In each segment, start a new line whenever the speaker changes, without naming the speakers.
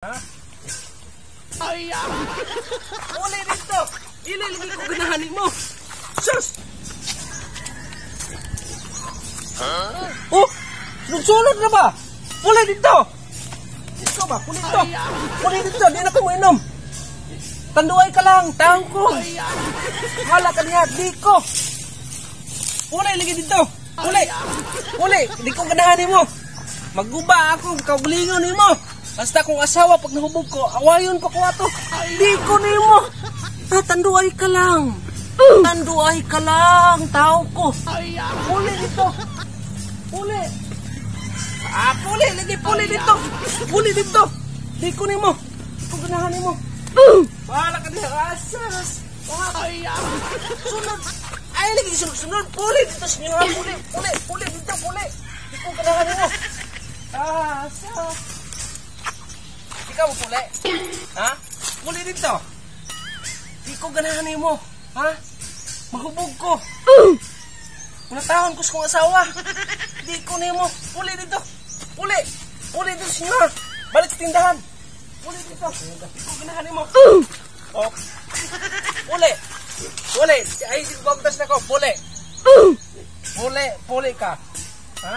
Ha? Ay, uli dito. Ililagay ko ganahan mo. Sus! Oh! Sunod-sunod na ba? Uli dito. Dito ba? Uli dito. Uli dito. Di na ko mo inom. Tanduay ka lang. Taong ko. Hala ka niya. Di ko. Uli, lagi dito. Uli. Uli. Di ko ganahan mo. Magguba ako. Kaugalingon mo. Basta kung asawa pag nahubog ko, awayon ko ato. Di ko nimo. Tanduay ka lang. Tanduay ka lang, tao ko. Puli dito. Puli. Puli. Lagi puli dito. Puli dito. Di ko nimo. Kung ganahan nimo. Bahala ka din. Asas. Sunod. Ay, lagi sunod. Puli dito, senyor. Puli. Puli. Puli dito. Puli. Di ko ganahan nimo. Asas. Ikaw puli. Ha? Puli dito. Di ko ganahan mo. Ha? Mahubog ko. Natahon ko sa kong asawa. Di ko nimo. Puli dito. Puli. Puli dito, senyor. Balik sa tindahan. Puli dito. Di ko ganahan mo. Oh. Puli. Puli. Ay, di ko bagtas na ko. Puli. Puli. Puli ka. Ha?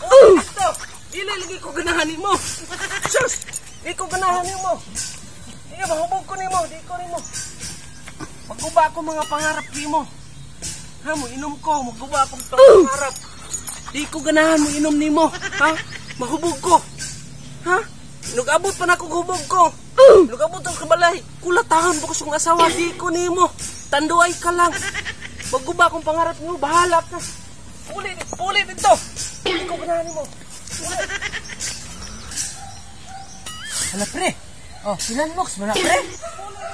Puli dito. Ililagay ko ganahan mo. Sus! Di ko ganahan mo. Di ka mahubog ko nimo. Di ko nimo. Magguba ko mga pangarap mo. Ha mo, inom ko. Magguba ko mga pangarap. Di ko ganahan mo inom nimo. Ha? Mahubog ko. Ha? Nag-abot pa na akong hubog ko. Nag-abot ang kabalay. Kulatahan po ko sa asawa. Di ko nimo. Tanduay ka lang. Magguba kong pangarap mo. Bahala ka. Puli dito. Di ko ganahan mo.
Hala pre. Oh, sinan mox mana pre?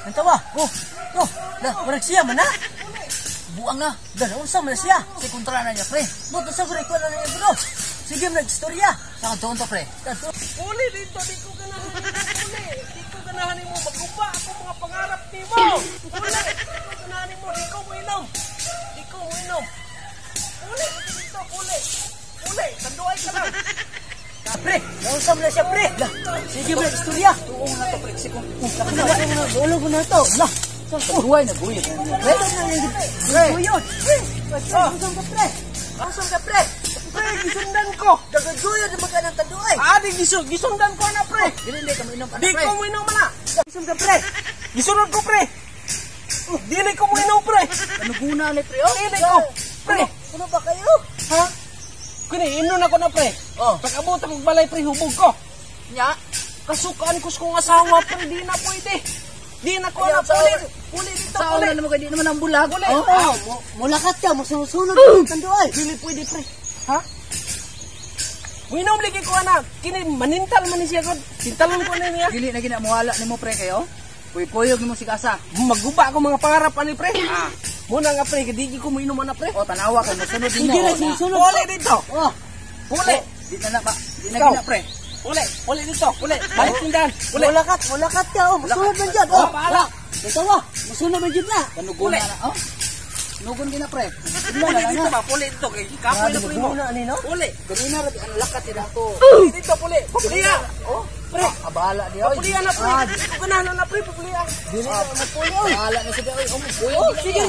Anta ba? Oh, dah barang siya mana? Buang na. Dah unsa man siya? Si kontra na niya pre. Buto sa pre ko na niya bro. Sige na istorya. Sa tonto pre.
Puli dito, di ko ganahan mo. Puli. Di ko ganahan mo magguba ako mga pangarap nimo. Puli. Di ko ganahan mo. Di ko mo inom. Di ko mo inom. Puli dito, puli. Puli, tanduay ka lang.
Pre, nausam na siya pre. Lah, sige pre, istorya. Tuong na to pre. Sige, ulo ko na to. Lah, buhay na buhay. Pre, buyot. Usam ka pre. Usam ka pre.
Pre, gisundan ko.
Dagaduyo na magkanang tanduay.
Di gisundan ko na pre.
Dili ka mo inom
Di ko mo inom na.
Usam ka pre.
Gisunod ko pre. Dili ko mo inom pre.
Ano guna ni pre? Oh,
dili ko. Pre,
ano ba kayo?
ha? Kini inom ako na pre.
Oh,
Pag-abot ang balay pre, hubog ko.
nya.
Kasukaan ko sa kong asawa pre, di na pwede. Di na ko na puli. Puli dito,
Sa
puli.
una naman kayo, di naman ang bulag.
Puli.
Mulakat ka, musunod ang tanduay.
Dili pwede pre. Ha? Winom lagi ko anak. Kini manintal man siya ko. Tintalon ko na niya.
Dili na ginamawala nimo pre kayo. Puy-puyog nimo si kasa.
Magguba ko mga pangarap ani pre. Muna nga pre, kadi ko mo inom na pre.
O tanawa kay musunod
Sige
nimo.
na, susunod. Puli dito.
Oh,
Puli.
di na ba? Di na
Ikaw.
gina pre.
Puli. Puli dito. Puli. Balik tindahan. Puli.
Mulakat ka. Oh, musunod man dyan.
Oh, paala.
Ito wa, musunod man dyan na. Kanugon
Uli.
na. Oh. Nugon gina pre.
Puli dito ba? Puli dito. Kay kapoy na pre mo. Puli.
Kanina ra ang lakat ida to.
Puli dito, puli. Papuliya.
Oh,
Pre.
abala di oy.
Papuliya na pre. Di ko ganahan na pre, papuliya.
Dili na magpuyo. Abala na siya oy. Oh,
Oh, sige.